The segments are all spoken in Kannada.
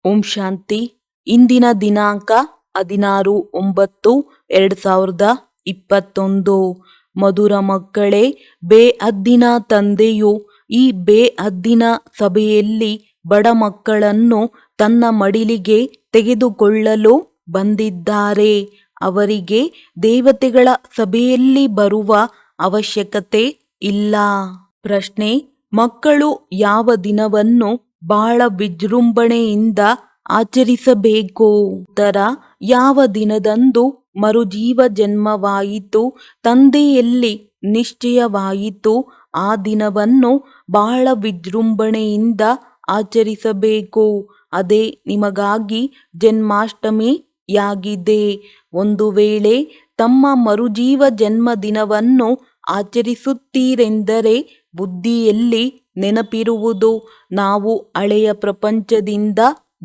ಓಂ ಶಾಂತಿ. ಇಂದಿನ ದಿನಾಂಕ 16/9/2021. ಮಧುರ ಮಕ್ಕಳೇ, ಬೇಅದ್ದಿನ ತಂದೆಯು ಈ ಬೇಅದ್ದಿನ ಸಭೆಯಲ್ಲಿ ಬಡ ಮಕ್ಕಳನ್ನು ತನ್ನ ಮಡಿಲಿಗೆ ತೆಗೆದುಕೊಳ್ಳಲು ಬಂದಿದ್ದಾರೆ. ಅವರಿಗೆ ದೇವತೆಗಳ ಸಭೆಯಲ್ಲಿ ಬರುವ ಅವಶ್ಯಕತೆ ಇಲ್ಲ. ಪ್ರಶ್ನೆ: ಮಕ್ಕಳು ಯಾವ ದಿನವನ್ನು ಬಹಳ ವಿಜೃಂಭಣೆಯಿಂದ ಆಚರಿಸಬೇಕು? ಉತ್ತರ: ಯಾವ ದಿನದಂದು ಮರುಜೀವ ಜನ್ಮವಾಯಿತು, ತಂದೆಯಲ್ಲಿ ನಿಶ್ಚಯವಾಯಿತು, ಆ ದಿನವನ್ನು ಬಹಳ ವಿಜೃಂಭಣೆಯಿಂದ ಆಚರಿಸಬೇಕು. ಅದೇ ನಿಮಗಾಗಿ ಜನ್ಮಾಷ್ಟಮಿಯಾಗಿದೆ. ಒಂದು ವೇಳೆ ತಮ್ಮ ಮರುಜೀವ ಜನ್ಮ ದಿನವನ್ನು ಆಚರಿಸುತ್ತೀರೆಂದರೆ ಬುದ್ಧಿಯಲ್ಲಿ ನೆನಪಿರುವುದು, ನಾವು ಹಳೆಯ ಪ್ರಪಂಚದಿಂದ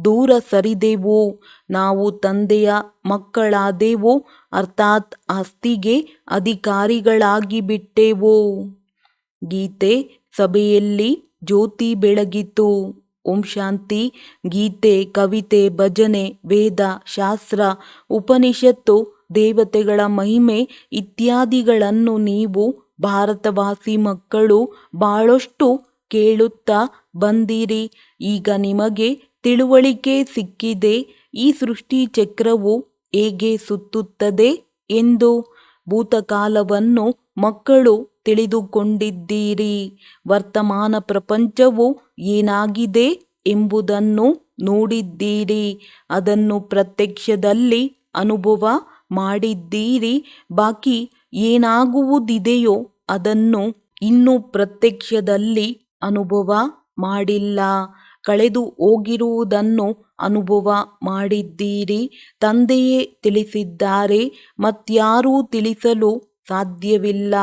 ದೂರ ಸರಿದೆವು, ನಾವು ತಂದೆಯ ಮಕ್ಕಳಾದೆವು, ಅರ್ಥಾತ್ ಆಸ್ತಿಗೆ ಅಧಿಕಾರಿಗಳಾಗಿ ಬಿಟ್ಟೆವು. ಗೀತೆ: ಸಭೆಯಲ್ಲಿ ಜ್ಯೋತಿ ಬೆಳಗಿತು. ಓಂ ಶಾಂತಿ. ಗೀತೆ, ಕವಿತೆ, ಭಜನೆ, ವೇದ, ಶಾಸ್ತ್ರ, ಉಪನಿಷತ್ತು, ದೇವತೆಗಳ ಮಹಿಮೆ ಇತ್ಯಾದಿಗಳನ್ನು ನೀವು ಭಾರತವಾಸಿ ಮಕ್ಕಳು ಬಹಳಷ್ಟು ಕೇಳುತ್ತಾ ಬಂದಿರಿ. ಈಗ ನಿಮಗೆ ತಿಳುವಳಿಕೆ ಸಿಕ್ಕಿದೆ, ಈ ಸೃಷ್ಟಿ ಚಕ್ರವು ಹೇಗೆ ಸುತ್ತುತ್ತದೆ ಎಂದು. ಭೂತಕಾಲವನ್ನು ಮಕ್ಕಳು ತಿಳಿದುಕೊಂಡಿದ್ದೀರಿ. ವರ್ತಮಾನ ಪ್ರಪಂಚವು ಏನಾಗಿದೆ ಎಂಬುದನ್ನು ನೋಡಿದ್ದೀರಿ. ಅದನ್ನು ಪ್ರತ್ಯಕ್ಷದಲ್ಲಿ ಅನುಭವ ಮಾಡಿದ್ದೀರಿ. ಬಾಕಿ ಏನಾಗುವುದಿದೆಯೋ ಅದನ್ನು ಇನ್ನೂ ಪ್ರತ್ಯಕ್ಷದಲ್ಲಿ ಅನುಭವ ಮಾಡಿಲ್ಲ. ಕಳೆದು ಹೋಗಿರುವುದನ್ನು ಅನುಭವ ಮಾಡಿದ್ದೀರಿ. ತಂದೆಯೇ ತಿಳಿಸಿದ್ದಾರೆ, ಮತ್ಯಾರೂ ತಿಳಿಸಲು ಸಾಧ್ಯವಿಲ್ಲ.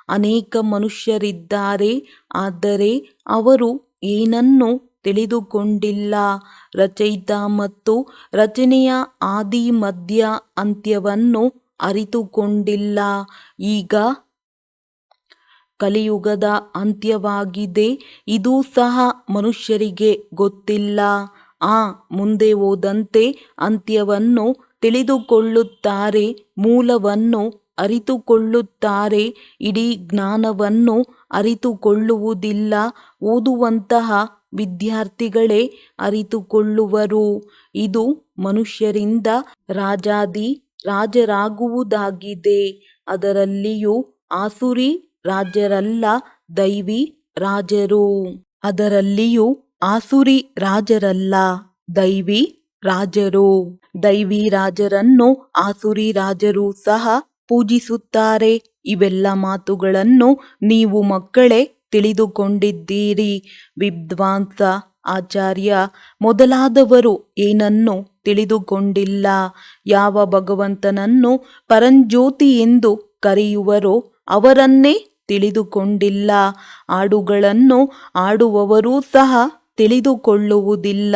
ಅನೇಕ ಮನುಷ್ಯರಿದ್ದಾರೆ, ಆದರೆ ಅವರು ಏನನ್ನೂ ತಿಳಿದುಕೊಂಡಿಲ್ಲ. ರಚಯಿತ ಮತ್ತು ರಚನೆಯ ಆದಿ ಮಧ್ಯ ಅಂತ್ಯವನ್ನು ಅರಿತುಕೊಂಡಿಲ್ಲ. ಈಗ ಕಲಿಯುಗದ ಅಂತ್ಯವಾಗಿದೆ, ಇದೂ ಸಹ ಮನುಷ್ಯರಿಗೆ ಗೊತ್ತಿಲ್ಲ. ಮುಂದೆ ಹೋದಂತೆ ಅಂತ್ಯವನ್ನು ತಿಳಿದುಕೊಳ್ಳುತ್ತಾರೆ, ಮೂಲವನ್ನು ಅರಿತುಕೊಳ್ಳುತ್ತಾರೆ. ಇಡೀ ಜ್ಞಾನವನ್ನು ಅರಿತುಕೊಳ್ಳುವುದಿಲ್ಲ. ಓದುವಂತಹ ವಿದ್ಯಾರ್ಥಿಗಳೇ ಅರಿತುಕೊಳ್ಳುವರು. ಇದು ಮನುಷ್ಯರಿಂದ ರಾಜಾದಿ ರಾಜರಾಗುವುದಾಗಿದೆ. ಅದರಲ್ಲಿಯೂ ಆಸುರಿ ರಾಜರಲ್ಲ, ದೈವಿ ರಾಜರು. ಅದರಲ್ಲಿಯೂ ಆಸುರಿ ರಾಜರಲ್ಲ, ದೈವಿ ರಾಜರು. ದೈವಿ ರಾಜರನ್ನು ಆಸುರಿ ರಾಜರು ಸಹ ಪೂಜಿಸುತ್ತಾರೆ. ಇವೆಲ್ಲ ಮಾತುಗಳನ್ನು ನೀವು ಮಕ್ಕಳೇ ತಿಳಿದುಕೊಂಡಿದ್ದೀರಿ. ವಿದ್ವಾಂಸ, ಆಚಾರ್ಯ ಮೊದಲಾದವರು ಏನನ್ನು ತಿಳಿದುಕೊಂಡಿಲ್ಲ. ಯಾವ ಭಗವಂತನನ್ನು ಪರಂಜ್ಯೋತಿ ಎಂದು ಕರೆಯುವರೋ ಅವರನ್ನೇ ತಿಳಿದುಕೊಂಡಿಲ್ಲ. ಹಾಡುಗಳನ್ನು ಹಾಡುವವರೂ ಸಹ ತಿಳಿದುಕೊಳ್ಳುವುದಿಲ್ಲ,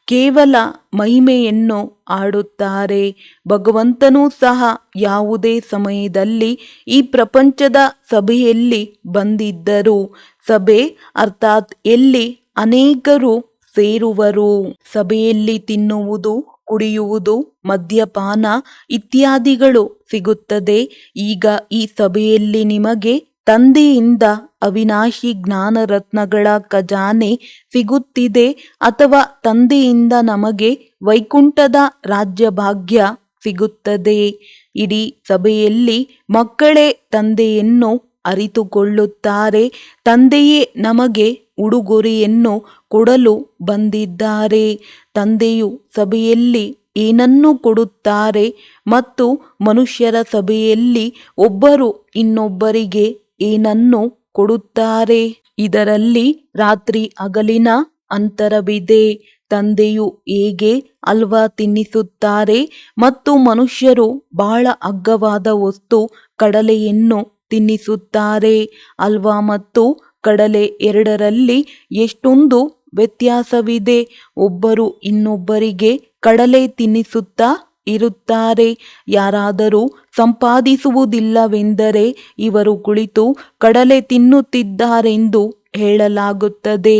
ಕೇವಲ ಮಹಿಮೆಯನ್ನು ಹಾಡುತ್ತಾರೆ. ಭಗವಂತನೂ ಸಹ ಯಾವುದೇ ಸಮಯದಲ್ಲಿ ಈ ಪ್ರಪಂಚದ ಸಭೆಯಲ್ಲಿ ಬಂದಿದ್ದರು. ಸಭೆ ಅರ್ಥಾತ್ ಎಲ್ಲಿ ಅನೇಕರು ಸೇರುವರು. ಸಭೆಯಲ್ಲಿ ತಿನ್ನುವುದು, ಕುಡಿಯುವುದು, ಮದ್ಯಪಾನ ಇತ್ಯಾದಿಗಳು ಸಿಗುತ್ತದೆ. ಈಗ ಈ ಸಭೆಯಲ್ಲಿ ನಿಮಗೆ ತಂದೆಯಿಂದ ಅವಿನಾಶಿ ಜ್ಞಾನ ರತ್ನಗಳ ಖಜಾನೆ ಸಿಗುತ್ತಿದೆ, ಅಥವಾ ತಂದೆಯಿಂದ ನಮಗೆ ವೈಕುಂಠದ ರಾಜ್ಯಭಾಗ್ಯ ಸಿಗುತ್ತದೆ. ಇಡೀ ಸಭೆಯಲ್ಲಿ ಮಕ್ಕಳೇ ತಂದೆಯನ್ನು ಅರಿತುಕೊಳ್ಳುತ್ತಾರೆ. ತಂದೆಯೇ ನಮಗೆ ಉಡುಗೊರೆಯನ್ನು ಕೊಡಲು ಬಂದಿದ್ದಾರೆ. ತಂದೆಯು ಸಭೆಯಲ್ಲಿ ಏನನ್ನು ಕೊಡುತ್ತಾರೆ ಮತ್ತು ಮನುಷ್ಯರ ಸಭೆಯಲ್ಲಿ ಒಬ್ಬರು ಇನ್ನೊಬ್ಬರಿಗೆ ಏನನ್ನು ಕೊಡುತ್ತಾರೆ. ಇದರಲ್ಲಿ ರಾತ್ರಿ ಹಗಲಿನ ಅಂತರವಿದೆ. ತಂದೆಯು ಹೇಗೆ ಹಲ್ವಾ ತಿನ್ನಿಸುತ್ತಾರೆ ಮತ್ತು ಮನುಷ್ಯರು ಬಹಳ ಅಗ್ಗವಾದ ವಸ್ತು ಕಡಲೆಯನ್ನು ತಿನ್ನಿಸುತ್ತಾರೆ. ಹಲ್ವಾ ಮತ್ತು ಕಡಲೆ ಎರಡರಲ್ಲಿ ಎಷ್ಟೊಂದು ವ್ಯತ್ಯಾಸವಿದೆ. ಒಬ್ಬರು ಇನ್ನೊಬ್ಬರಿಗೆ ಕಡಲೆ ತಿನ್ನಿಸುತ್ತಾ ಇರುತ್ತಾರೆ. ಯಾರಾದರೂ ಸಂಪಾದಿಸುವುದಿಲ್ಲವೆಂದರೆ ಇವರು ಕುಳಿತು ಕಡಲೆ ತಿನ್ನುತ್ತಿದ್ದಾರೆಂದು ಹೇಳಲಾಗುತ್ತದೆ.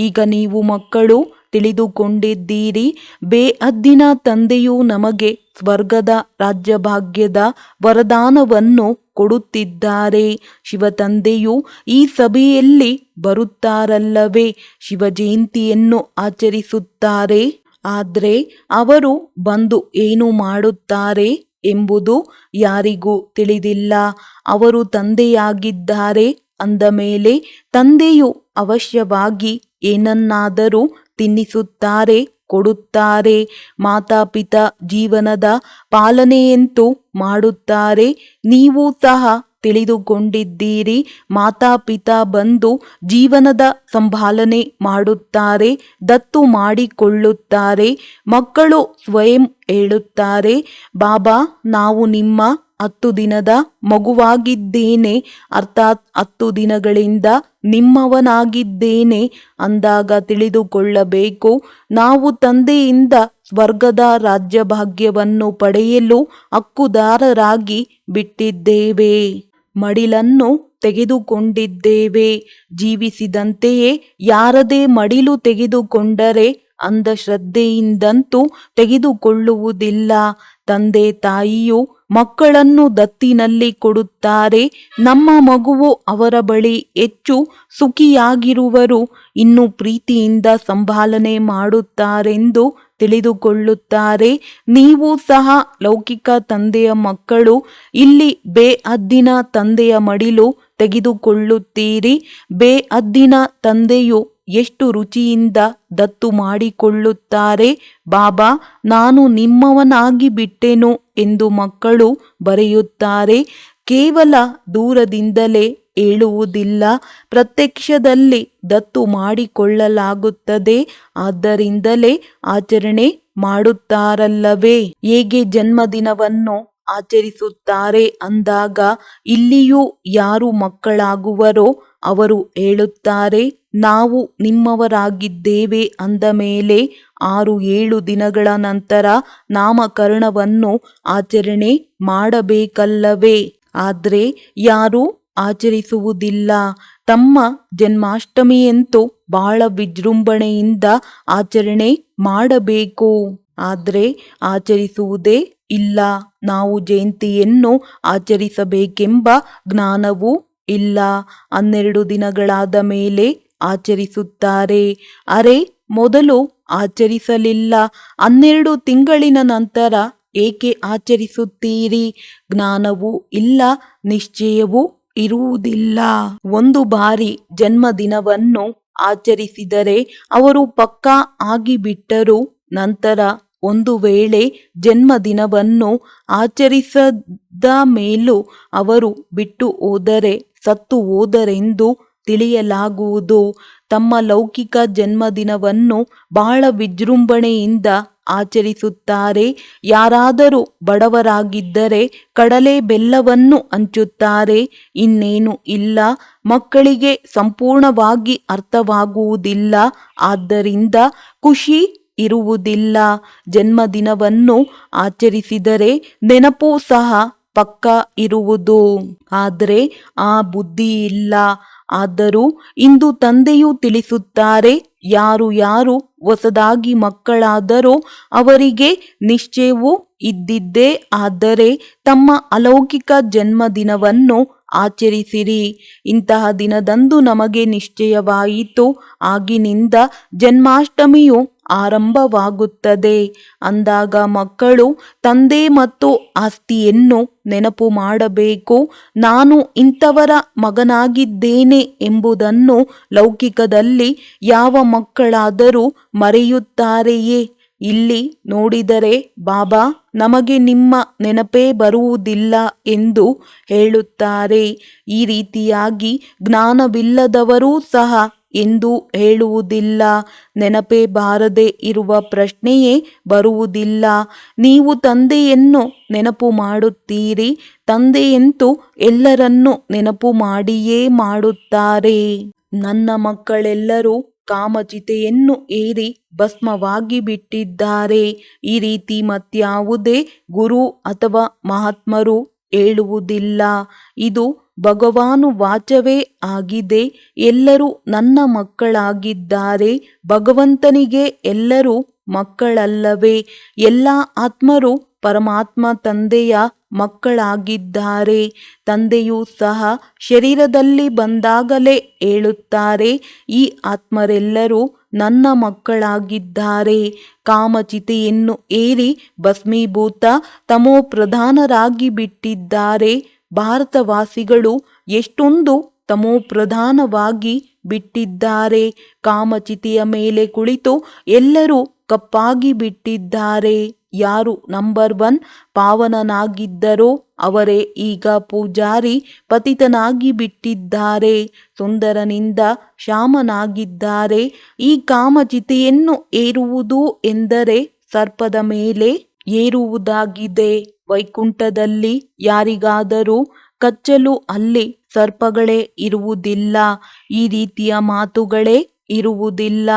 ಈಗ ನೀವು ಮಕ್ಕಳು ತಿಳಿದುಕೊಂಡಿದ್ದೀರಿ. ಬೇಅದ್ದಿನ ತಂದೆಯು ನಮಗೆ ಸ್ವರ್ಗದ ರಾಜ್ಯಭಾಗ್ಯದ ವರದಾನವನ್ನು ಕೊಡುತ್ತಿದ್ದಾರೆ. ಶಿವತಂದೆಯು ಈ ಸಭೆಯಲ್ಲಿ ಬರುತ್ತಾರಲ್ಲವೇ, ಶಿವ ಜಯಂತಿಯನ್ನು ಆಚರಿಸುತ್ತಾರೆ. ಆದರೆ ಅವರು ಬಂದು ಏನು ಮಾಡುತ್ತಾರೆ ಎಂಬುದು ಯಾರಿಗೂ ತಿಳಿದಿಲ್ಲ. ಅವರು ತಂದೆಯಾಗಿದ್ದಾರೆ ಅಂದ ಮೇಲೆ ತಂದೆಯು ಅವಶ್ಯವಾಗಿ ಏನನ್ನಾದರೂ ತಿನ್ನಿಸುತ್ತಾರೆ, ಕೊಡುತ್ತಾರೆ. ಮಾತಾಪಿತಾ ಜೀವನದ ಪಾಲನೆಯಂತೂ ಮಾಡುತ್ತಾರೆ. ನೀವು ಸಹ ತಿಳಿದುಕೊಂಡಿದ್ದೀರಿ. ಮಾತಾಪಿತಾ ಬಂದು ಜೀವನದ ಸಂಭಾಲನೆ ಮಾಡುತ್ತಾರೆ, ದತ್ತು ಮಾಡಿಕೊಳ್ಳುತ್ತಾರೆ. ಮಕ್ಕಳು ಸ್ವಯಂ ಹೇಳುತ್ತಾರೆ, ಬಾಬಾ ನಾವು ನಿಮ್ಮ 10 ದಿನದ ಮಗುವಾಗಿದ್ದೇನೆ, ಅರ್ಥಾತ್ 10 ದಿನಗಳಿಂದ ನಿಮ್ಮವನಾಗಿದ್ದೇನೆ ಅಂದಾಗ ತಿಳಿದುಕೊಳ್ಳಬೇಕು, ನಾವು ತಂದೆಯಿಂದ ಸ್ವರ್ಗದ ರಾಜ್ಯಭಾಗ್ಯವನ್ನು ಪಡೆಯಲು ಹಕ್ಕುದಾರರಾಗಿ ಬಿಟ್ಟಿದ್ದೇವೆ. ಮಡಿಲನ್ನು ತೆಗೆದುಕೊಂಡಿದ್ದೇವೆ. ಜೀವಿಸಿದಂತೆಯೇ ಯಾರದೇ ಮಡಿಲು ತೆಗೆದುಕೊಂಡರೆ ಅಂಧಶ್ರದ್ಧೆಯಿಂದಂತೂ ತೆಗೆದುಕೊಳ್ಳುವುದಿಲ್ಲ. ತಂದೆ ತಾಯಿಯು ಮಕ್ಕಳನ್ನು ದತ್ತಿನಲ್ಲಿ ಕೊಡುತ್ತಾರೆ. ನಮ್ಮ ಮಗುವು ಅವರ ಬಳಿ ಹೆಚ್ಚು ಸುಖಿಯಾಗಿರುವರು, ಇನ್ನು ಪ್ರೀತಿಯಿಂದ ಸಂಭಾಲನೆ ಮಾಡುತ್ತಾರೆಂದು ತಿಳಿದುಕೊಳ್ಳುತ್ತಾರೆ. ನೀವು ಸಹ ಲೌಕಿಕ ತಂದೆಯ ಮಕ್ಕಳು. ಇಲ್ಲಿ ಬೇಅದ್ದಿನ ತಂದೆಯ ಮಡಿಲು ತೆಗೆದುಕೊಳ್ಳುತ್ತೀರಿ. ಬೇಅದ್ದಿನ ತಂದೆಯು ಎಷ್ಟು ರುಚಿಯಿಂದ ದತ್ತು ಮಾಡಿಕೊಳ್ಳುತ್ತಾರೆ. ಬಾಬಾ ನಾನು ನಿಮ್ಮವನಾಗಿ ಬಿಟ್ಟೆನು ಎಂದು ಮಕ್ಕಳು ಬರೆಯುತ್ತಾರೆ. ಕೇವಲ ದೂರದಿಂದಲೇ ಹೇಳುವುದಿಲ್ಲ, ಪ್ರತ್ಯಕ್ಷದಲ್ಲಿ ದತ್ತು ಮಾಡಿಕೊಳ್ಳಲಾಗುತ್ತದೆ. ಆದ್ದರಿಂದಲೇ ಆಚರಣೆ ಮಾಡುತ್ತಾರಲ್ಲವೇ. ಹೇಗೆ ಜನ್ಮದಿನವನ್ನು ಆಚರಿಸುತ್ತಾರೆ ಅಂದಾಗ ಇಲ್ಲಿಯೂ ಯಾರು ಮಕ್ಕಳಾಗುವರೋ ಅವರು ಹೇಳುತ್ತಾರೆ, ನಾವು ನಿಮ್ಮವರಾಗಿದ್ದೇವೆ ಅಂದ ಮೇಲೆ 6-7 ದಿನಗಳ ನಂತರ ನಾಮಕರಣವನ್ನು ಆಚರಣೆ ಮಾಡಬೇಕಲ್ಲವೇ. ಆದರೆ ಯಾರೂ ಆಚರಿಸುವುದಿಲ್ಲ. ತಮ್ಮ ಜನ್ಮಾಷ್ಟಮಿಯಂತೂ ಬಹಳ ವಿಜೃಂಭಣೆಯಿಂದ ಆಚರಣೆ ಮಾಡಬೇಕು. ಆದರೆ ಆಚರಿಸುವುದೇ ಇಲ್ಲ. ನಾವು ಜಯಂತಿಯನ್ನು ಆಚರಿಸಬೇಕೆಂಬ ಜ್ಞಾನವೂ ಇಲ್ಲ. 12 ದಿನಗಳಾದ ಮೇಲೆ ಆಚರಿಸುತ್ತಾರೆ. ಅರೆ ಮೊದಲು ಆಚರಿಸಲಿಲ್ಲ, 12 ತಿಂಗಳಿನ ನಂತರ ಏಕೆ ಆಚರಿಸುತ್ತೀರಿ? ಜ್ಞಾನವೂ ಇಲ್ಲ, ನಿಶ್ಚಯವೂ ಇರುವುದಿಲ್ಲ. ಒಂದು ಬಾರಿ ಜನ್ಮದಿನವನ್ನು ಆಚರಿಸಿದರೆ ಅವರು ಪಕ್ಕಾ ಆಗಿಬಿಟ್ಟರು. ನಂತರ ಒಂದು ವೇಳೆ ಜನ್ಮದಿನವನ್ನು ಆಚರಿಸದ ಮೇಲೂ ಅವರು ಬಿಟ್ಟು ಹೋದರೆ ಸತ್ತು ಹೋದರೆಂದು ತಿಳಿಯಲಾಗುವುದು. ತಮ್ಮ ಲೌಕಿಕ ಜನ್ಮದಿನವನ್ನು ಬಹಳ ವಿಜೃಂಭಣೆಯಿಂದ ಆಚರಿಸುತ್ತಾರೆ. ಯಾರಾದರೂ ಬಡವರಾಗಿದ್ದರೆ ಕಡಲೆ ಬೆಲ್ಲವನ್ನು ಹಂಚುತ್ತಾರೆ, ಇನ್ನೇನು ಇಲ್ಲ. ಮಕ್ಕಳಿಗೆ ಸಂಪೂರ್ಣವಾಗಿ ಅರ್ಥವಾಗುವುದಿಲ್ಲ, ಆದ್ದರಿಂದ ಖುಷಿ ಇರುವುದಿಲ್ಲ. ಜನ್ಮದಿನವನ್ನು ಆಚರಿಸಿದರೆ ನೆನಪು ಸಹ ಪಕ್ಕ ಇರುವುದು, ಆದರೆ ಆ ಬುದ್ಧಿ ಇಲ್ಲ. ಆದರೂ ಇಂದು ತಂದೆಯು ತಿಳಿಸುತ್ತಾರೆ, ಯಾರು ಯಾರು ಹೊಸದಾಗಿ ಮಕ್ಕಳಾದರೋ ಅವರಿಗೆ ನಿಶ್ಚಯವೂ ಇದ್ದಿದ್ದೇ. ಆದರೆ ತಮ್ಮ ಅಲೌಕಿಕ ಜನ್ಮದಿನವನ್ನು ಆಚರಿಸಿರಿ. ಇಂತಹ ದಿನದಂದು ನಮಗೆ ನಿಶ್ಚಯವಾಯಿತು, ಆಗಿನಿಂದ ಜನ್ಮಾಷ್ಟಮಿಯು ಆರಂಭವಾಗುತ್ತದೆ ಅಂದಾಗ ಮಕ್ಕಳು ತಂದೆ ಮತ್ತು ಆಸ್ತಿಯನ್ನು ನೆನಪು ಮಾಡಬೇಕು. ನಾನು ಇಂಥವರ ಮಗನಾಗಿದ್ದೇನೆ ಎಂಬುದನ್ನು ಲೌಕಿಕದಲ್ಲಿ ಯಾವ ಮಕ್ಕಳಾದರೂ ಮರೆಯುತ್ತಾರೆಯೇ? ಇಲ್ಲಿ ನೋಡಿದರೆ ಬಾಬಾ ನಮಗೆ ನಿಮ್ಮ ನೆನಪೇ ಬರುವುದಿಲ್ಲ ಎಂದು ಹೇಳುತ್ತಾರೆ. ಈ ರೀತಿಯಾಗಿ ಜ್ಞಾನವಿಲ್ಲದವರೂ ಸಹ ಎಂದು ಹೇಳುವುದಿಲ್ಲ. ನೆನಪೇ ಬಾರದೆ ಇರುವ ಪ್ರಶ್ನೆಯೇ ಬರುವುದಿಲ್ಲ. ನೀವು ತಂದೆಯನ್ನು ನೆನಪು ಮಾಡುತ್ತೀರಿ. ತಂದೆಯಂತೂ ಎಲ್ಲರನ್ನೂ ನೆನಪು ಮಾಡಿಯೇ ಮಾಡುತ್ತಾರೆ. ನನ್ನ ಮಕ್ಕಳೆಲ್ಲರೂ ಕಾಮಚಿತೆಯನ್ನು ಏರಿ ಭಸ್ಮವಾಗಿ ಬಿಟ್ಟಿದ್ದಾರೆ. ಈ ರೀತಿ ಮತ್ಯಾವುದೇ ಗುರು ಅಥವಾ ಮಹಾತ್ಮರು ಹೇಳುವುದಿಲ್ಲ. ಇದು ಭಗವಾನು ವಾಚವೇ ಆಗಿದೆ. ಎಲ್ಲರೂ ನನ್ನ ಮಕ್ಕಳಾಗಿದ್ದಾರೆ. ಭಗವಂತನಿಗೆ ಎಲ್ಲರೂ ಮಕ್ಕಳಲ್ಲವೇ? ಎಲ್ಲ ಆತ್ಮರು ಪರಮಾತ್ಮ ತಂದೆಯ ಮಕ್ಕಳಾಗಿದ್ದಾರೆ. ತಂದೆಯೂ ಸಹ ಶರೀರದಲ್ಲಿ ಬಂದಾಗಲೇ ಹೇಳುತ್ತಾರೆ, ಈ ಆತ್ಮರೆಲ್ಲರೂ ನನ್ನ ಮಕ್ಕಳಾಗಿದ್ದಾರೆ. ಕಾಮಚಿತೆಯನ್ನು ಏರಿ ಭಸ್ಮೀಭೂತ ತಮೋ ಪ್ರಧಾನರಾಗಿ ಬಿಟ್ಟಿದ್ದಾರೆ. ಭಾರತವಾಸಿಗಳು ಎಷ್ಟೊಂದು ತಮೋ ಪ್ರಧಾನವಾಗಿ ಬಿಟ್ಟಿದ್ದಾರೆ. ಕಾಮಚಿತೆಯ ಮೇಲೆ ಕುಳಿತು ಎಲ್ಲರೂ ಕಪ್ಪಾಗಿ ಬಿಟ್ಟಿದ್ದಾರೆ. ಯಾರು ನಂಬರ್ 1 ಪಾವನನಾಗಿದ್ದರೋ ಅವರೇ ಈಗ ಪೂಜಾರಿ ಪತಿತನಾಗಿ ಬಿಟ್ಟಿದ್ದಾರೆ. ಸುಂದರನಿಂದ ಶ್ಯಾಮನಾಗಿದ್ದಾರೆ. ಈ ಕಾಮಚಿತೆಯನ್ನು ಏರುವುದು ಎಂದರೆ ಸರ್ಪದ ಮೇಲೆ ಏರುವುದಾಗಿದೆ. ವೈಕುಂಠದಲ್ಲಿ ಯಾರಿಗಾದರೂ ಕಚ್ಚಲು ಅಲ್ಲಿ ಸರ್ಪಗಳೇ ಇರುವುದಿಲ್ಲ. ಈ ರೀತಿಯ ಮಾತುಗಳೇ ಇರುವುದಿಲ್ಲ.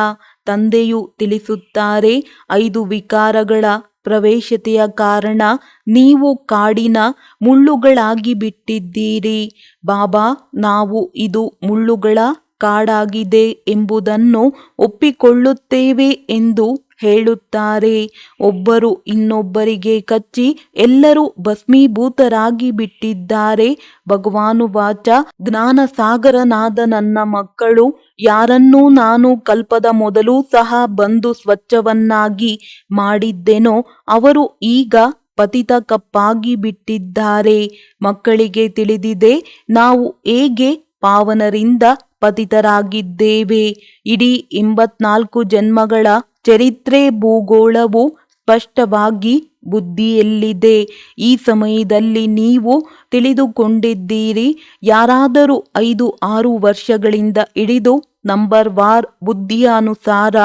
ತಂದೆಯು ತಿಳಿಸುತ್ತಾರೆ, 5 ವಿಕಾರಗಳ ಪ್ರವೇಶತೆಯ ಕಾರಣ ನೀವು ಕಾಡಿನ ಮುಳ್ಳುಗಳಾಗಿ ಬಿಟ್ಟಿದ್ದೀರಿ. ಬಾಬಾ, ನಾವು ಇದು ಮುಳ್ಳುಗಳ ಕಾಡಾಗಿದೆ ಎಂಬುದನ್ನು ಒಪ್ಪಿಕೊಳ್ಳುತ್ತೇವೆ ಎಂದು ಹೇಳುತ್ತಾರೆ. ಒಬ್ಬರು ಇನ್ನೊಬ್ಬರಿಗೆ ಕಚ್ಚಿ ಎಲ್ಲರೂ ಭಸ್ಮೀಭೂತರಾಗಿ ಬಿಟ್ಟಿದ್ದಾರೆ. ಭಗವಾನುವಾಚ, ಜ್ಞಾನಸಾಗರನಾದ ನನ್ನ ಮಕ್ಕಳು ಯಾರನ್ನೂ ನಾನು ಕಲ್ಪದ ಮೊದಲೂ ಸಹ ಬಂದು ಸ್ವಚ್ಛವನ್ನಾಗಿ ಮಾಡಿದ್ದೆನೋ ಅವರು ಈಗ ಪತಿತ ಕಪ್ಪಾಗಿ ಬಿಟ್ಟಿದ್ದಾರೆ. ಮಕ್ಕಳಿಗೆ ತಿಳಿದಿದೆ ನಾವು ಹೇಗೆ ಪಾವನರಿಂದ ಪತಿತರಾಗಿದ್ದೇವೆ. ಇಡೀ 84 ಜನ್ಮಗಳ ಚರಿತ್ರೆ ಭೂಗೋಳವು ಸ್ಪಷ್ಟವಾಗಿ ಬುದ್ಧಿಯಲ್ಲಿದೆ. ಈ ಸಮಯದಲ್ಲಿ ನೀವು ತಿಳಿದುಕೊಂಡಿದ್ದೀರಿ. ಯಾರಾದರೂ 5-6 ವರ್ಷಗಳಿಂದ ಹಿಡಿದು ನಂಬರ್ ವಾರ್ ಬುದ್ಧಿಯ ಅನುಸಾರ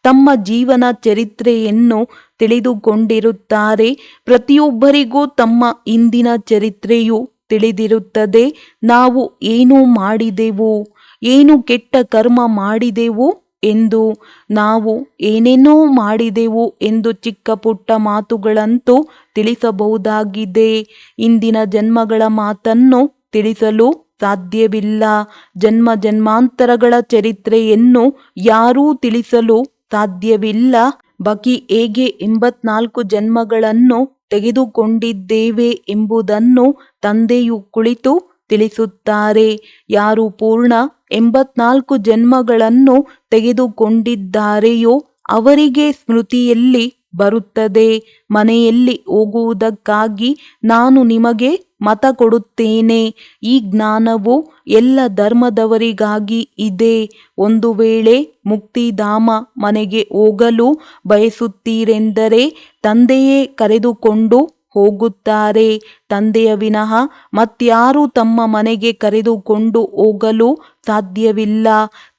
ತಮ್ಮ ಜೀವನ ಚರಿತ್ರೆಯನ್ನು ತಿಳಿದುಕೊಂಡಿರುತ್ತಾರೆ. ಪ್ರತಿಯೊಬ್ಬರಿಗೂ ತಮ್ಮ ಹಿಂದಿನ ಚರಿತ್ರೆಯು ತಿಳಿದಿರುತ್ತದೆ. ನಾವು ಏನು ಮಾಡಿದೆವು, ಏನು ಕೆಟ್ಟ ಕರ್ಮ ಮಾಡಿದೆವು ಎಂದು. ನಾವು ಏನೇನೋ ಮಾಡಿದೆವು ಎಂದು ಚಿಕ್ಕ ಪುಟ್ಟ ಮಾತುಗಳಂತೂ ತಿಳಿಸಬಹುದಾಗಿದೆ. ಇಂದಿನ ಜನ್ಮಗಳ ಮಾತನ್ನು ತಿಳಿಸಲು ಸಾಧ್ಯವಿಲ್ಲ. ಜನ್ಮ ಜನ್ಮಾಂತರಗಳ ಚರಿತ್ರೆಯನ್ನು ಯಾರೂ ತಿಳಿಸಲು ಸಾಧ್ಯವಿಲ್ಲ. ಬಾಕಿ ಹೇಗೆ 84 ಜನ್ಮಗಳನ್ನು ತೆಗೆದುಕೊಂಡಿದ್ದೇವೆ ಎಂಬುದನ್ನು ತಂದೆಯು ಕುಳಿತು ತಿಳಿಸುತ್ತಾರೆ. ಯಾರು ಪೂರ್ಣ 84 ಜನ್ಮಗಳನ್ನು ತೆಗೆದುಕೊಂಡಿದ್ದಾರೆಯೋ ಅವರಿಗೆ ಸ್ಮೃತಿಯಲ್ಲಿ ಬರುತ್ತದೆ. ಮನೆಯಲ್ಲಿ ಹೋಗುವುದಕ್ಕಾಗಿ ನಾನು ನಿಮಗೆ ಮತ ಕೊಡುತ್ತೇನೆ. ಈ ಜ್ಞಾನವು ಎಲ್ಲ ಧರ್ಮದವರಿಗಾಗಿ ಇದೆ. ಒಂದು ವೇಳೆ ಮುಕ್ತಿಧಾಮ ಮನೆಗೆ ಹೋಗಲು ಬಯಸುತ್ತೀರೆಂದರೆ ತಂದೆಯೇ ಕರೆದುಕೊಂಡು ಹೋಗುತ್ತಾರೆ. ತಂದೆಯ ವಿನಃ ಮತ್ಯಾರೂ ತಮ್ಮ ಮನೆಗೆ ಕರೆದುಕೊಂಡು ಹೋಗಲು ಸಾಧ್ಯವಿಲ್ಲ.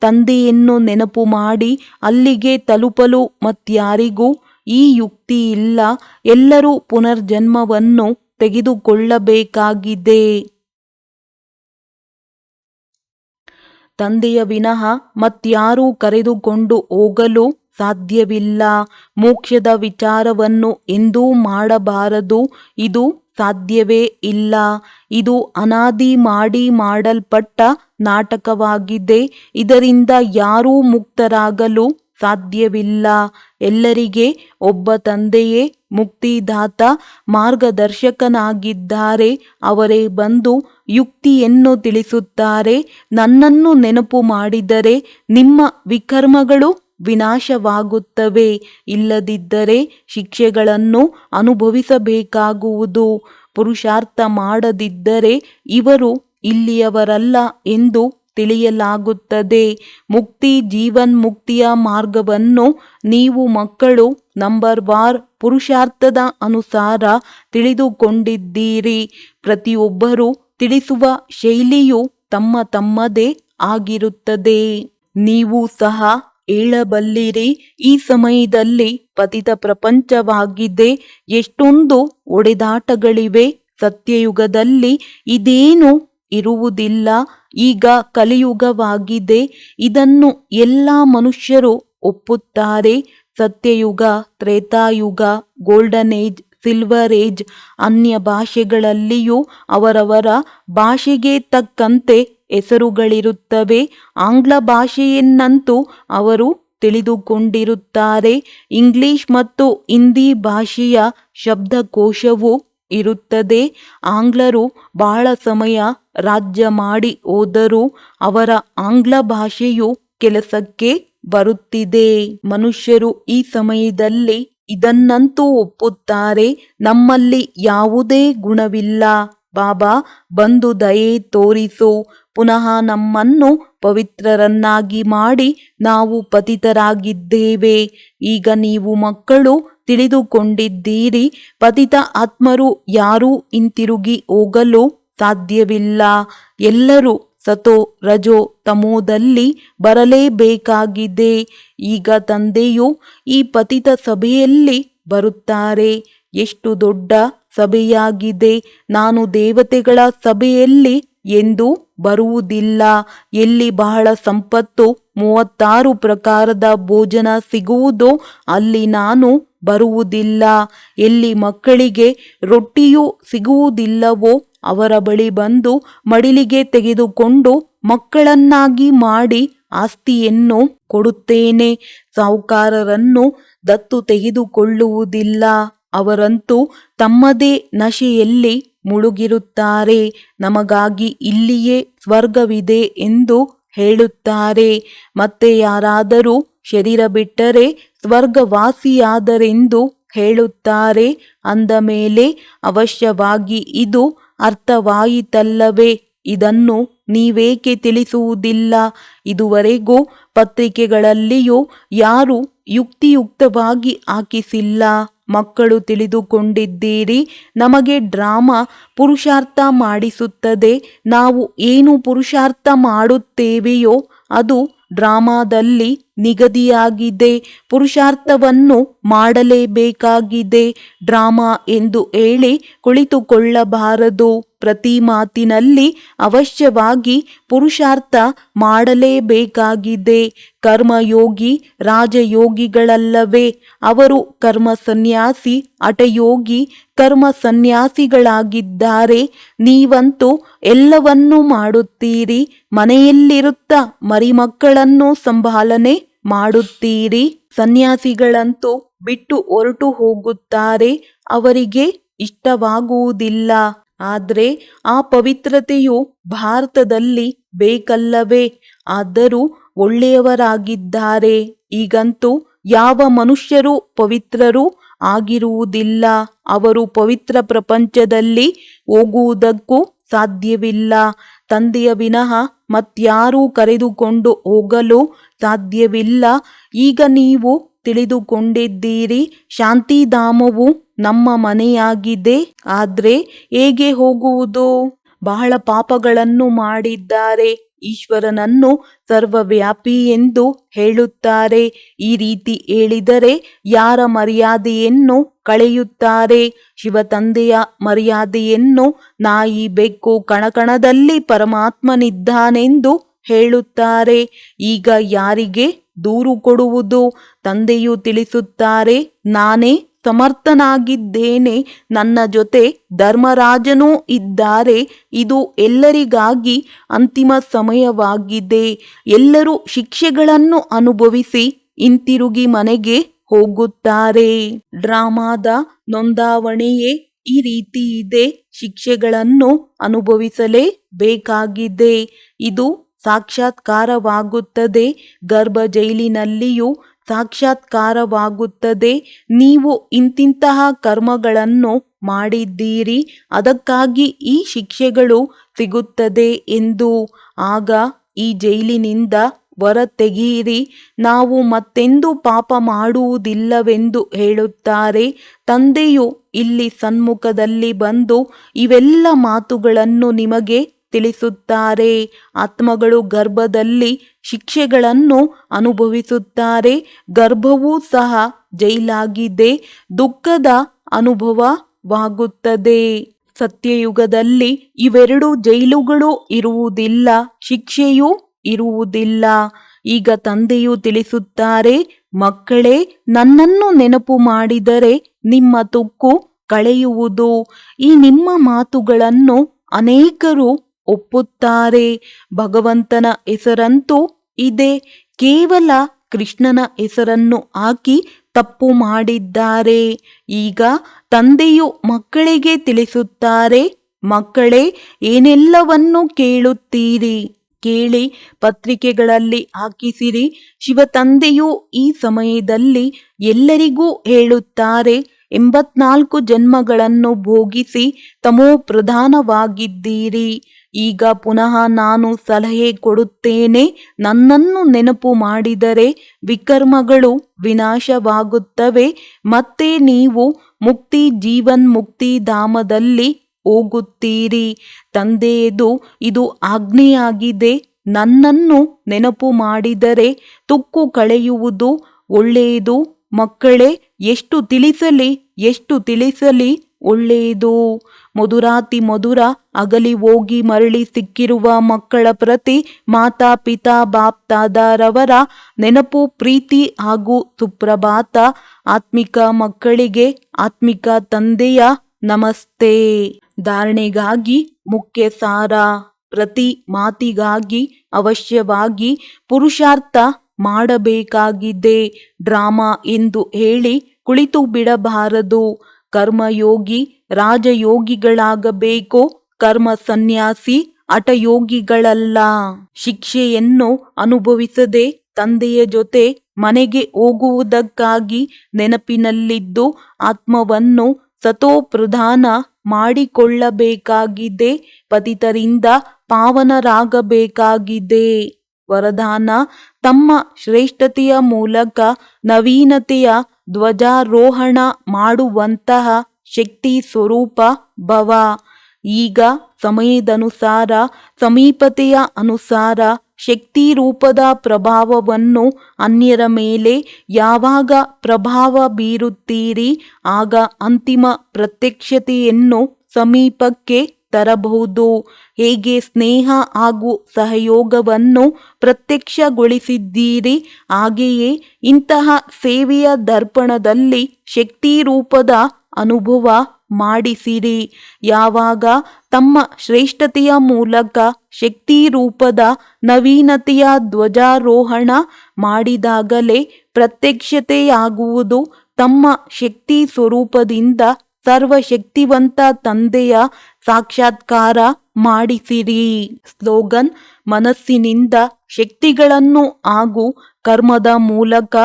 ತಂದೆಯನ್ನು ನೆನಪು ಮಾಡಿ ಅಲ್ಲಿಗೆ ತಲುಪಲು ಮತ್ಯಾರಿಗೂ ಈ ಯುಕ್ತಿ ಇಲ್ಲ. ಎಲ್ಲರೂ ಪುನರ್ಜನ್ಮವನ್ನು ತೆಗೆದುಕೊಳ್ಳಬೇಕಾಗಿದೆ. ತಂದೆಯ ವಿನಃ ಮತ್ಯಾರೂ ಕರೆದುಕೊಂಡು ಹೋಗಲು ಸಾಧ್ಯವಿಲ್ಲ. ಮೋಕ್ಷದ ವಿಚಾರವನ್ನು ಎಂದೂ ಮಾಡಬಾರದು. ಇದು ಸಾಧ್ಯವೇ ಇಲ್ಲ. ಇದು ಅನಾದಿ ಮಾಡಿ ಮಾಡಲ್ಪಟ್ಟ ನಾಟಕವಾಗಿದೆ. ಇದರಿಂದ ಯಾರೂ ಮುಕ್ತರಾಗಲು ಸಾಧ್ಯವಿಲ್ಲ. ಎಲ್ಲರಿಗೆ ಒಬ್ಬ ತಂದೆಯೇ ಮುಕ್ತಿದಾತ ಮಾರ್ಗದರ್ಶಕನಾಗಿದ್ದಾರೆ. ಅವರೇ ಬಂದು ಯುಕ್ತಿಯನ್ನು ತಿಳಿಸುತ್ತಾರೆ. ನನ್ನನ್ನು ನೆನಪು ಮಾಡಿದರೆ ನಿಮ್ಮ ವಿಕರ್ಮಗಳು ವಿನಾಶವಾಗುತ್ತವೆ. ಇಲ್ಲದಿದ್ದರೆ ಶಿಕ್ಷೆಗಳನ್ನು ಅನುಭವಿಸಬೇಕಾಗುವುದು. ಪುರುಷಾರ್ಥ ಮಾಡದಿದ್ದರೆ ಇವರು ಇಲ್ಲಿಯವರಲ್ಲ ಎಂದು ತಿಳಿಯಲಾಗುತ್ತದೆ. ಮುಕ್ತಿ ಜೀವನ್ಮುಕ್ತಿಯ ಮಾರ್ಗವನ್ನು ನೀವು ಮಕ್ಕಳು ನಂಬರ್ ವಾರ್ ಪುರುಷಾರ್ಥದ ಅನುಸಾರ ತಿಳಿದುಕೊಂಡಿದ್ದೀರಿ. ಪ್ರತಿಯೊಬ್ಬರೂ ತಿಳಿಸುವ ಶೈಲಿಯು ತಮ್ಮ ತಮ್ಮದೇ ಆಗಿರುತ್ತದೆ. ನೀವು ಸಹ ಹೇಳಬಲ್ಲಿರಿ, ಈ ಸಮಯದಲ್ಲಿ ಪತಿತ ಪ್ರಪಂಚವಾಗಿದೆ. ಎಷ್ಟೊಂದು ಒಡೆದಾಟಗಳಿವೆ. ಸತ್ಯಯುಗದಲ್ಲಿ ಇದೇನು ಇರುವುದಿಲ್ಲ. ಈಗ ಕಲಿಯುಗವಾಗಿದೆ. ಇದನ್ನು ಎಲ್ಲ ಮನುಷ್ಯರು ಒಪ್ಪುತ್ತಾರೆ. Satyayuga, Tretayuga, golden age, silver age. ಅನ್ಯ ಭಾಷೆಗಳಲ್ಲಿಯೂ ಅವರವರ ಭಾಷೆಗೆ ತಕ್ಕಂತೆ ಹೆಸರುಗಳಿರುತ್ತವೆ. ಆಂಗ್ಲ ಭಾಷೆಯನ್ನಂತೂ ಅವರು ತಿಳಿದುಕೊಂಡಿರುತ್ತಾರೆ. ಇಂಗ್ಲಿಷ್ ಮತ್ತು ಹಿಂದಿ ಭಾಷೆಯ ಶಬ್ದಕೋಶವೂ ಇರುತ್ತದೆ. ಆಂಗ್ಲರು ಬಹಳ ಸಮಯ ರಾಜ್ಯ ಮಾಡಿ ಹೋದರೂ ಅವರ ಆಂಗ್ಲ ಭಾಷೆಯು ಕೆಲಸಕ್ಕೆ ಬರುತ್ತಿದೆ. ಮನುಷ್ಯರು ಈ ಸಮಯದಲ್ಲಿ ಇದನ್ನಂತೂ ಒಪ್ಪುತ್ತಾರೆ, ನಮ್ಮಲ್ಲಿ ಯಾವುದೇ ಗುಣವಿಲ್ಲ. ಬಾಬಾ, ಬಂದು ದಯೆ ತೋರಿಸು, ಪುನಃ ನಮ್ಮನ್ನು ಪವಿತ್ರರನ್ನಾಗಿ ಮಾಡಿ, ನಾವು ಪತಿತರಾಗಿದ್ದೇವೆ. ಈಗ ನೀವು ಮಕ್ಕಳು ತಿಳಿದುಕೊಂಡಿದ್ದೀರಿ, ಪತಿತ ಆತ್ಮರು ಯಾರೂ ಹಿಂತಿರುಗಿ ಹೋಗಲು ಸಾಧ್ಯವಿಲ್ಲ. ಎಲ್ಲರೂ ಸತೋ ರಜೋ ತಮೋದಲ್ಲಿ ಬರಲೇಬೇಕಾಗಿದೆ. ಈಗ ತಂದೆಯು ಈ ಪತಿತ ಸಭೆಯಲ್ಲಿ ಬರುತ್ತಾರೆ. ಎಷ್ಟು ದೊಡ್ಡ ಸಭೆಯಾಗಿದೆ. ನಾನು ದೇವತೆಗಳ ಸಭೆಯಲ್ಲಿ ಎಂದು ಬರುವುದಿಲ್ಲ. ಎಲ್ಲಿ ಬಹಳ ಸಂಪತ್ತು 36 ಪ್ರಕಾರದ ಭೋಜನ ಸಿಗುವುದೋ ಅಲ್ಲಿ ನಾನು ಬರುವುದಿಲ್ಲ. ಎಲ್ಲಿ ಮಕ್ಕಳಿಗೆ ರೊಟ್ಟಿಯೂ ಸಿಗುವುದಿಲ್ಲವೋ ಅವರ ಬಳಿ ಬಂದು ಮಡಿಲಿಗೆ ತೆಗೆದುಕೊಂಡು ಮಕ್ಕಳನ್ನಾಗಿ ಮಾಡಿ ಆಸ್ತಿಯನ್ನು ಕೊಡುತ್ತೇನೆ. ಸಾಹುಕಾರರನ್ನು ದತ್ತು ತೆಗೆದುಕೊಳ್ಳುವುದಿಲ್ಲ. ಅವರಂತೂ ತಮ್ಮದೇ ನಶೆಯಲ್ಲಿ ಮುಳುಗಿರುತ್ತಾರೆ. ನಮಗಾಗಿ ಇಲ್ಲಿಯೇ ಸ್ವರ್ಗವಿದೆ ಎಂದು ಹೇಳುತ್ತಾರೆ. ಮತ್ತೆ ಯಾರಾದರೂ ಶರೀರ ಬಿಟ್ಟರೆ ಸ್ವರ್ಗವಾಸಿಯಾದರೆಂದು ಹೇಳುತ್ತಾರೆ. ಅಂದ ಮೇಲೆ ಅವಶ್ಯವಾಗಿ ಇದು ಅರ್ಥವಾಯಿತಲ್ಲವೇ? ಇದನ್ನು ನೀವೇಕೆ ತಿಳಿಸುವುದಿಲ್ಲ? ಇದುವರೆಗೂ ಪತ್ರಿಕೆಗಳಲ್ಲಿಯೂ ಯಾರೂ ಯುಕ್ತಿಯುಕ್ತವಾಗಿ ಹಾಕಿಸಿಲ್ಲ. ಮಕ್ಕಳು ತಿಳಿದುಕೊಂಡಿದ್ದೀರಿ, ನಮಗೆ ಡ್ರಾಮಾ ಪುರುಷಾರ್ಥ ಮಾಡಿಸುತ್ತದೆ. ನಾವು ಏನು ಪುರುಷಾರ್ಥ ಮಾಡುತ್ತೇವೆಯೋ ಅದು ಡ್ರಾಮಾದಲ್ಲಿ ನಿಗದಿಯಾಗಿದೆ. ಪುರುಷಾರ್ಥವನ್ನು ಮಾಡಲೇಬೇಕಾಗಿದೆ. ಡ್ರಾಮಾ ಎಂದು ಹೇಳಿ ಕುಳಿತುಕೊಳ್ಳಬಾರದು. ಪ್ರತಿ ಮಾತಿನಲ್ಲಿ ಅವಶ್ಯವಾಗಿ ಪುರುಷಾರ್ಥ ಮಾಡಲೇಬೇಕಾಗಿದೆ. ಕರ್ಮಯೋಗಿ ರಾಜಯೋಗಿಗಳಲ್ಲವೇ? ಅವರು ಕರ್ಮ ಸನ್ಯಾಸಿ, ಹಠಯೋಗಿ ಕರ್ಮ ಸನ್ಯಾಸಿಗಳಾಗಿದ್ದಾರೆ. ನೀವಂತೂ ಎಲ್ಲವನ್ನೂ ಮಾಡುತ್ತೀರಿ. ಮನೆಯಲ್ಲಿರುತ್ತಾ ಮರಿಮಕ್ಕಳನ್ನು ಸಂಭಾಲನೆ ಮಾಡುತ್ತೀರಿ. ಸನ್ಯಾಸಿಗಳಂತೂ ಬಿಟ್ಟು ಹೊರಟು ಹೋಗುತ್ತಾರೆ. ಅವರಿಗೆ ಇಷ್ಟವಾಗುವುದಿಲ್ಲ. ಆದರೆ ಆ ಪವಿತ್ರತೆಯು ಭಾರತದಲ್ಲಿ ಬೇಕಲ್ಲವೇ? ಆದರೂ ಒಳ್ಳೆಯವರಾಗಿದ್ದಾರೆ. ಈಗಂತೂ ಯಾವ ಮನುಷ್ಯರು ಪವಿತ್ರರೂ ಆಗಿರುವುದಿಲ್ಲ. ಅವರು ಪವಿತ್ರ ಪ್ರಪಂಚದಲ್ಲಿ ಹೋಗುವುದಕ್ಕೂ ಸಾಧ್ಯವಿಲ್ಲ. ತಂದೆಯ ವಿನಃ ಮತ್ಯಾರೂ ಕರೆದುಕೊಂಡು ಹೋಗಲು ಸಾಧ್ಯವಿಲ್ಲ. ಈಗ ನೀವು ತಿಳಿದುಕೊಂಡಿದ್ದೀರಿ, ಶಾಂತಿಧಾಮವು ನಮ್ಮ ಮನೆಯಾಗಿದೆ. ಆದರೆ ಹೇಗೆ ಹೋಗುವುದು? ಬಹಳ ಪಾಪಗಳನ್ನು ಮಾಡಿದ್ದಾರೆ. ಈಶ್ವರನನ್ನು ಸರ್ವವ್ಯಾಪಿ ಎಂದು ಹೇಳುತ್ತಾರೆ. ಈ ರೀತಿ ಹೇಳಿದರೆ ಯಾರ ಮರ್ಯಾದೆಯನ್ನು ಕಳೆಯುತ್ತಾರೆ? ಶಿವತಂದೆಯ ಮರ್ಯಾದೆಯನ್ನು ನಾಯಿ ಬೆಕ್ಕು ಕಣಕಣದಲ್ಲಿ ಪರಮಾತ್ಮನಿದ್ದಾನೆಂದು ಹೇಳುತ್ತಾರೆ. ಈಗ ಯಾರಿಗೆ ದೂರು ಕೊಡುವುದು? ತಂದೆಯು ತಿಳಿಸುತ್ತಾರೆ, ನಾನೇ ಸಮರ್ಥನಾಗಿದ್ದೇನೆ, ನನ್ನ ಜೊತೆ ಧರ್ಮರಾಜನೂ ಇದ್ದಾರೆ. ಇದು ಎಲ್ಲರಿಗಾಗಿ ಅಂತಿಮ ಸಮಯವಾಗಿದೆ. ಎಲ್ಲರೂ ಶಿಕ್ಷೆಗಳನ್ನು ಅನುಭವಿಸಿ ಹಿಂತಿರುಗಿ ಮನೆಗೆ ಹೋಗುತ್ತಾರೆ. ಡ್ರಾಮಾದ ನೋಂದಾವಣೆಯೇ ಈ ರೀತಿ ಇದೆ. ಶಿಕ್ಷೆಗಳನ್ನು ಅನುಭವಿಸಲೇ ಬೇಕಾಗಿದೆ. ಇದು ಸಾಕ್ಷಾತ್ಕಾರವಾಗುತ್ತದೆ. ಗರ್ಭ ಜೈಲಿನಲ್ಲಿಯೂ ಸಾಕ್ಷಾತ್ಕಾರವಾಗುತ್ತದೆ. ನೀವು ಇಂತಿಂತಹ ಕರ್ಮಗಳನ್ನು ಮಾಡಿದ್ದೀರಿ, ಅದಕ್ಕಾಗಿ ಈ ಶಿಕ್ಷೆಗಳು ಸಿಗುತ್ತದೆ ಎಂದು. ಆಗ ಈ ಜೈಲಿನಿಂದ ಹೊರ ತೆಗೆಯಿರಿ, ನಾವು ಮತ್ತೆಂದೂ ಪಾಪ ಮಾಡುವುದಿಲ್ಲವೆಂದು ಹೇಳುತ್ತಾರೆ. ತಂದೆಯು ಇಲ್ಲಿ ಸನ್ಮುಖದಲ್ಲಿ ಬಂದು ಇವೆಲ್ಲ ಮಾತುಗಳನ್ನು ನಿಮಗೆ ತಿಳಿಸುತ್ತಾರೆ. ಆತ್ಮಗಳು ಗರ್ಭದಲ್ಲಿ ಶಿಕ್ಷೆಗಳನ್ನು ಅನುಭವಿಸುತ್ತಾರೆ. ಗರ್ಭವೂ ಸಹ ಜೈಲಾಗಿದೆ. ದುಃಖದ ಅನುಭವವಾಗುತ್ತದೆ. ಸತ್ಯಯುಗದಲ್ಲಿ ಇವೆರಡು ಜೈಲುಗಳು ಇರುವುದಿಲ್ಲ, ಶಿಕ್ಷೆಯೂ ಇರುವುದಿಲ್ಲ. ಈಗ ತಂದೆಯು ತಿಳಿಸುತ್ತಾರೆ, ಮಕ್ಕಳೇ, ನನ್ನನ್ನು ನೆನಪು ಮಾಡಿದರೆ ನಿಮ್ಮ ತುಕ್ಕು ಕಳೆಯುವುದು. ಈ ನಿಮ್ಮ ಮಾತುಗಳನ್ನು ಅನೇಕರು ಒಪ್ಪುತ್ತಾರೆ. ಭಗವಂತನ ಹೆಸರಂತೂ ಇದೆ, ಕೇವಲ ಕೃಷ್ಣನ ಹೆಸರನ್ನು ಹಾಕಿ ತಪ್ಪು ಮಾಡಿದ್ದಾರೆ. ಈಗ ತಂದೆಯು ಮಕ್ಕಳಿಗೆ ತಿಳಿಸುತ್ತಾರೆ, ಮಕ್ಕಳೇ, ಏನೆಲ್ಲವನ್ನು ಕೇಳುತ್ತೀರಿ ಕೇಳಿ ಪತ್ರಿಕೆಗಳಲ್ಲಿ ಹಾಕಿಸಿರಿ. ಶಿವತಂದೆಯು ಈ ಸಮಯದಲ್ಲಿ ಎಲ್ಲರಿಗೂ ಹೇಳುತ್ತಾರೆ, 84 ಜನ್ಮಗಳನ್ನು ಭೋಗಿಸಿ ತಮೋ ಪ್ರಧಾನವಾಗಿದ್ದೀರಿ. ಈಗ ಪುನಃ ನಾನು ಸಲಹೆ ಕೊಡುತ್ತೇನೆ, ನನ್ನನ್ನು ನೆನಪು ಮಾಡಿದರೆ ವಿಕರ್ಮಗಳು ವಿನಾಶವಾಗುತ್ತವೆ, ಮತ್ತೆ ನೀವು ಮುಕ್ತಿ ಜೀವನ್ಮುಕ್ತಿ ಧಾಮದಲ್ಲಿ ಹೋಗುತ್ತೀರಿ. ತಂದೆಯದು ಇದು ಆಜ್ಞೆಯಾಗಿದೆ. ನನ್ನನ್ನು ನೆನಪು ಮಾಡಿದರೆ ತುಕ್ಕು ಕಳೆಯುವುದು ಒಳ್ಳೆಯದು. ಮಕ್ಕಳೇ, ಎಷ್ಟು ತಿಳಿಸಲಿ ಒಳ್ಳೆಯದು. ಮಧುರಾತಿ ಮಧುರ ಅಗಲಿ ಹೋಗಿ ಮರಳಿ ಸಿಕ್ಕಿರುವ ಮಕ್ಕಳ ಪ್ರತಿ ಮಾತಾ ಪಿತಾ ಬಾಪ್ ದಾದಾರವರ ನೆನಪು, ಪ್ರೀತಿ ಹಾಗೂ ಸುಪ್ರಭಾತ. ಆತ್ಮಿಕ ಮಕ್ಕಳಿಗೆ ಆತ್ಮಿಕ ತಂದೆಯ ನಮಸ್ತೆ. ಧಾರಣೆಗಾಗಿ ಮುಖ್ಯ ಸಾರ. ಪ್ರತಿ ಮಾತಿಗಾಗಿ ಅವಶ್ಯವಾಗಿ ಪುರುಷಾರ್ಥ ಮಾಡಬೇಕಾಗಿದೆ. ಡ್ರಾಮಾ ಎಂದು ಹೇಳಿ ಕುಳಿತು ಬಿಡಬಾರದು. ಕರ್ಮಯೋಗಿ ರಾಜಯೋಗಿಗಳಾಗಬೇಕು, ಕರ್ಮ ಸನ್ಯಾಸಿ ಹಠಯೋಗಿಗಳಲ್ಲ. ಶಿಕ್ಷೆಯನ್ನು ಅನುಭವಿಸದೆ ತಂದೆಯ ಜೊತೆ ಮನೆಗೆ ಹೋಗುವುದಕ್ಕಾಗಿ ನೆನಪಿನಲ್ಲಿದ್ದು ಆತ್ಮವನ್ನು ಸತೋಪ್ರಧಾನ ಮಾಡಿಕೊಳ್ಳಬೇಕಾಗಿದೆ. ಪತಿತರಿಂದ ಪಾವನರಾಗಬೇಕಾಗಿದೆ. ವರದಾನ: ತಮ್ಮ ಶ್ರೇಷ್ಠತೆಯ ಮೂಲಕ ನವೀನತೆಯ ಧ್ವಜಾರೋಹಣ ಮಾಡುವಂತಹ ಶಕ್ತಿ ಸ್ವರೂಪ ಭವ. ಈಗ ಸಮಯದನುಸಾರ, ಸಮೀಪತೆಯ ಅನುಸಾರ ಶಕ್ತಿ ರೂಪದ ಪ್ರಭಾವವನ್ನು ಅನ್ಯರ ಮೇಲೆ ಯಾವಾಗ ಪ್ರಭಾವ ಬೀರುತ್ತೀರಿ, ಆಗ ಅಂತಿಮ ಪ್ರತ್ಯಕ್ಷತೆಯನ್ನು ಸಮೀಪಕ್ಕೆ ತರಬಹುದು. ಹೇಗೆ ಸ್ನೇಹ ಹಾಗೂ ಸಹಯೋಗವನ್ನು ಪ್ರತ್ಯಕ್ಷಗೊಳಿಸಿದ್ದೀರಿ, ಹಾಗೆಯೇ ಇಂತಹ ಸೇವೆಯ ದರ್ಪಣದಲ್ಲಿ ಶಕ್ತಿ ರೂಪದ ಅನುಭವ ಮಾಡಿಸಿರಿ. ಯಾವಾಗ ತಮ್ಮ ಶ್ರೇಷ್ಠತೆಯ ಮೂಲಕ ಶಕ್ತಿ ರೂಪದ ನವೀನತೆಯ ಧ್ವಜಾರೋಹಣ ಮಾಡಿದಾಗಲೇ ಪ್ರತ್ಯಕ್ಷತೆಯಾಗುವುದು. ತಮ್ಮ ಶಕ್ತಿ ಸ್ವರೂಪದಿಂದ ಸರ್ವಶಕ್ತಿವಂತ ತಂದೆಯ ಸಾಕ್ಷಾತ್ಕಾರ ಮಾಡಿಸಿರಿ. ಸ್ಲೋಗನ್: ಮನಸ್ಸಿನಿಂದ ಶಕ್ತಿಗಳನ್ನು ಹಾಗೂ ಕರ್ಮದ ಮೂಲಕ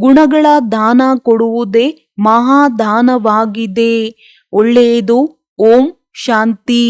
ಗುಣಗಳ ದಾನ ಕೊಡುವುದೇ ಮಹಾದಾನವಾಗಿದೆ. ಒಳ್ಳೆಯದು. ಓಂ ಶಾಂತಿ.